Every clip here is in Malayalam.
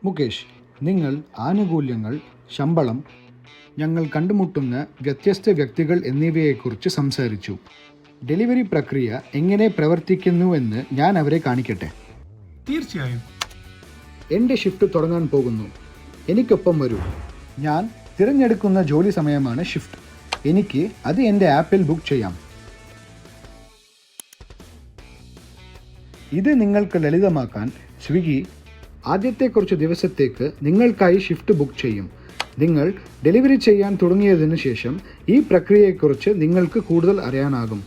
മുകേഷ്, നിങ്ങൾ ആനുകൂല്യങ്ങൾ, ശമ്പളം, ഞങ്ങൾ കണ്ടുമുട്ടുന്ന വ്യത്യസ്ത വ്യക്തികൾ എന്നിവയെക്കുറിച്ച് സംസാരിച്ചു. ഡെലിവറി പ്രക്രിയ എങ്ങനെ പ്രവർത്തിക്കുന്നുവെന്ന് ഞാൻ അവരെ കാണിക്കട്ടെ. തീർച്ചയായും. എൻ്റെ ഷിഫ്റ്റ് തുടങ്ങാൻ പോകുന്നു. എനിക്കൊപ്പം വരൂ. ഞാൻ തിരഞ്ഞെടുക്കുന്ന ജോലി സമയമാണ് ഷിഫ്റ്റ്. എനിക്ക് അത് എൻ്റെ ആപ്പിൽ ബുക്ക് ചെയ്യാം. ഇത് നിങ്ങൾക്ക് ലളിതമാക്കാൻ സ്വിഗ്ഗി ആദ്യത്തെ കുറച്ച് ദിവസത്തേക്ക് നിങ്ങൾക്കായി ഷിഫ്റ്റ് ബുക്ക് ചെയ്യും. നിങ്ങൾ ഡെലിവറി ചെയ്യാൻ തുടങ്ങിയതിന് ശേഷം ഈ പ്രക്രിയയെക്കുറിച്ച് നിങ്ങൾക്ക് കൂടുതൽ അറിയാനാകും.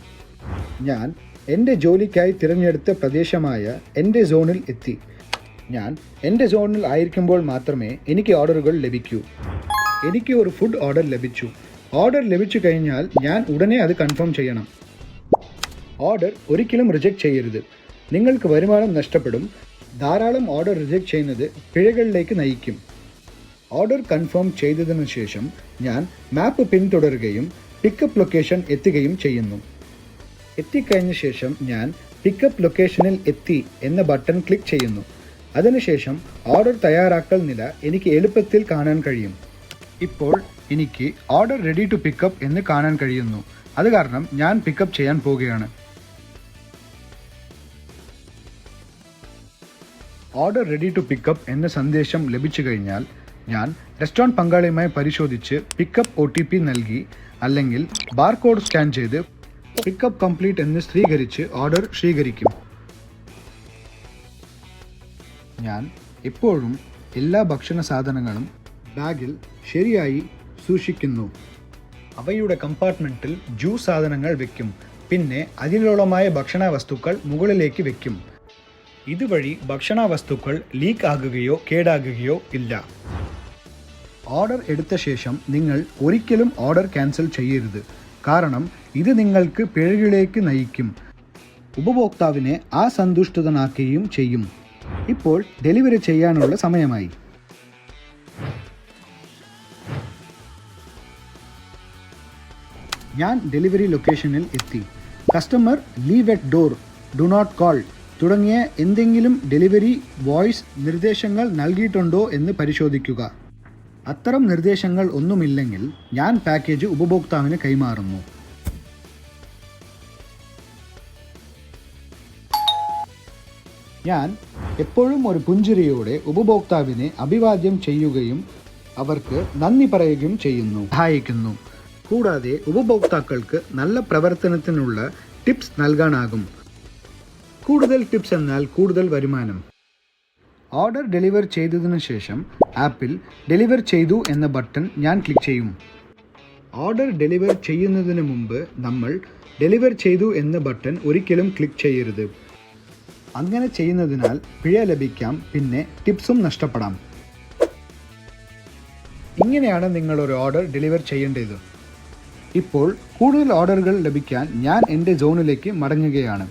ഞാൻ എൻ്റെ ജോലിക്കായി തിരഞ്ഞെടുത്ത പ്രദേശമായ എൻ്റെ സോണിൽ എത്തി. ഞാൻ എൻ്റെ സോണിൽ ആയിരിക്കുമ്പോൾ മാത്രമേ എനിക്ക് ഓർഡറുകൾ ലഭിക്കൂ. എനിക്ക് ഒരു ഫുഡ് ഓർഡർ ലഭിച്ചു. ഓർഡർ ലഭിച്ചു കഴിഞ്ഞാൽ ഞാൻ ഉടനെ അത് കൺഫേം ചെയ്യണം. ഓർഡർ ഒരിക്കലും റിജക്റ്റ് ചെയ്യരുത്. നിങ്ങൾക്ക് വരുമാനം നഷ്ടപ്പെടും. ധാരാളം ഓർഡർ റിജക്റ്റ് ചെയ്യുന്നത് പിഴകളിലേക്ക് നയിക്കും. ഓർഡർ കൺഫേം ചെയ്തതിനു ശേഷം ഞാൻ മാപ്പ് പിന്തുടരുകയും പിക്കപ്പ് ലൊക്കേഷൻ എത്തുകയും ചെയ്യുന്നു. എത്തിക്കഴിഞ്ഞ ശേഷം ഞാൻ പിക്കപ്പ് ലൊക്കേഷനിൽ എത്തി എന്ന ബട്ടൺ ക്ലിക്ക് ചെയ്യുന്നു. അതിനുശേഷം ഓർഡർ തയ്യാറാക്കൽ നില എനിക്ക് എളുപ്പത്തിൽ കാണാൻ കഴിയും. ഇപ്പോൾ എനിക്ക് ഓർഡർ റെഡി ടു പിക്കപ്പ് എന്ന് കാണാൻ കഴിയുന്നു. അത് കാരണം ഞാൻ പിക്കപ്പ് ചെയ്യാൻ പോവുകയാണ്. ഓർഡർ റെഡി ടു പിക്കപ്പ് എന്ന സന്ദേശം ലഭിച്ചു കഴിഞ്ഞാൽ ഞാൻ റെസ്റ്റോറൻറ്റ് പങ്കാളിയുമായി പരിശോധിച്ച് പിക്കപ്പ് OTP നൽകി അല്ലെങ്കിൽ ബാർകോഡ് സ്കാൻ ചെയ്ത് പിക്കപ്പ് കംപ്ലീറ്റ് എന്ന് സ്ഥിരീകരിച്ച് ഓർഡർ സ്വീകരിക്കും. ഞാൻ എപ്പോഴും എല്ലാ ഭക്ഷണ സാധനങ്ങളും ബാഗിൽ ശരിയായി സൂക്ഷിക്കുന്നു. അവയുടെ കമ്പാർട്ട്മെൻറ്റിൽ ജ്യൂസ് സാധനങ്ങൾ വെക്കും. പിന്നെ അതിലോളമായ ഭക്ഷണ വസ്തുക്കൾ മുകളിലേക്ക് വെക്കും. ഇതുവഴി ഭക്ഷണ വസ്തുക്കൾ ലീക്ക് ആകുകയോ കേടാകുകയോ ഇല്ല. ഓർഡർ എടുത്ത ശേഷം നിങ്ങൾ ഒരിക്കലും ഓർഡർ ക്യാൻസൽ ചെയ്യരുത്. കാരണം ഇത് നിങ്ങൾക്ക് പിഴകളിലേക്ക് നയിക്കും. ഉപഭോക്താവിനെ അസന്തുഷ്ടനാക്കുകയും ചെയ്യും. ഇപ്പോൾ ഡെലിവറി ചെയ്യാനുള്ള സമയമായി. ഞാൻ ഡെലിവറി ലൊക്കേഷനിൽ എത്തി. Customer leave at door, do not call തുടങ്ങിയ എന്തെങ്കിലും ഡെലിവറി വോയിസ് നിർദ്ദേശങ്ങൾ നൽകിയിട്ടുണ്ടോ എന്ന് പരിശോധിക്കുക. അത്തരം നിർദ്ദേശങ്ങൾ ഒന്നുമില്ലെങ്കിൽ ഞാൻ പാക്കേജ് ഉപഭോക്താവിന് കൈമാറുന്നു. ഞാൻ എപ്പോഴും ഒരു പുഞ്ചിരിയോടെ ഉപഭോക്താവിനെ അഭിവാദ്യം ചെയ്യുകയും അവർക്ക് നന്ദി പറയുകയും സഹായിക്കുന്നു. കൂടാതെ ഉപഭോക്താക്കൾക്ക് നല്ല പ്രവർത്തനത്തിനുള്ള ടിപ്സ് നൽകാനാകും. കൂടുതൽ ടിപ്സ് എന്നാൽ കൂടുതൽ വരുമാനം. ഓർഡർ ഡെലിവർ ചെയ്തതിനു ശേഷം ആപ്പിൽ ഡെലിവർ ചെയ്തു എന്ന ബട്ടൺ ഞാൻ ക്ലിക്ക് ചെയ്യും. ഓർഡർ ഡെലിവർ ചെയ്യുന്നതിന് മുമ്പ് നമ്മൾ ഡെലിവർ ചെയ്തു എന്ന ബട്ടൺ ഒരിക്കലും ക്ലിക്ക് ചെയ്യരുത്. അങ്ങനെ ചെയ്യുന്നതിനാൽ പിഴ ലഭിക്കാം, പിന്നെ ടിപ്സും നഷ്ടപ്പെടാം. ഇങ്ങനെയാണ് നിങ്ങൾ ഒരു ഓർഡർ ഡെലിവർ ചെയ്യേണ്ടത്. ഇപ്പോൾ കൂടുതൽ ഓർഡറുകൾ ലഭിക്കാൻ ഞാൻ എൻ്റെ സോണിലേക്ക് മടങ്ങുകയാണ്.